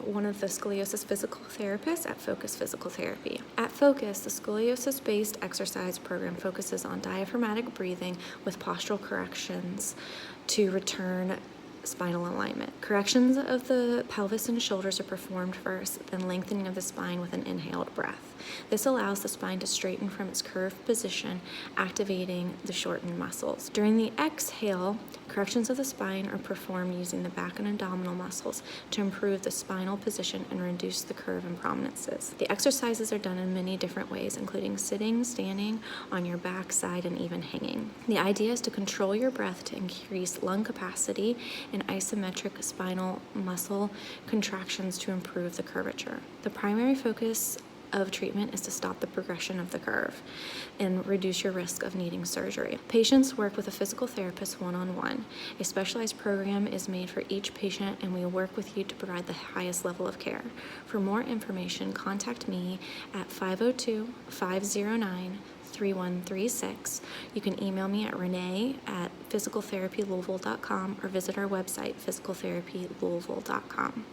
one of the scoliosis physical therapists at Focus Physical Therapy. At Focus, the Scoliosis Based Exercise Program focuses on diaphragmatic breathing with postural corrections to return spinal alignment. Corrections of the pelvis and shoulders are performed first, then lengthening of the spine with an inhaled breath. This allows the spine to straighten from its curved position, activating the shortened muscles. During the exhale, corrections of the spine are performed using the back and abdominal muscles to improve the spinal position and reduce the curve and prominences. The exercises are done in many different ways, including sitting, standing, on your back, side, and even hanging. The idea is to control your breath to increase lung capacity and isometric spinal muscle contractions to improve the curvature. The primary focus of treatment is to stop the progression of the curve and reduce your risk of needing surgery. Patients work with a physical therapist one-on-one. A specialized program is made for each patient, and we work with you to provide the highest level of care. For more information, contact me at 502-509-3136. You can email me at Renee at physicaltherapylouisville.com or visit our website, physicaltherapylouisville.com.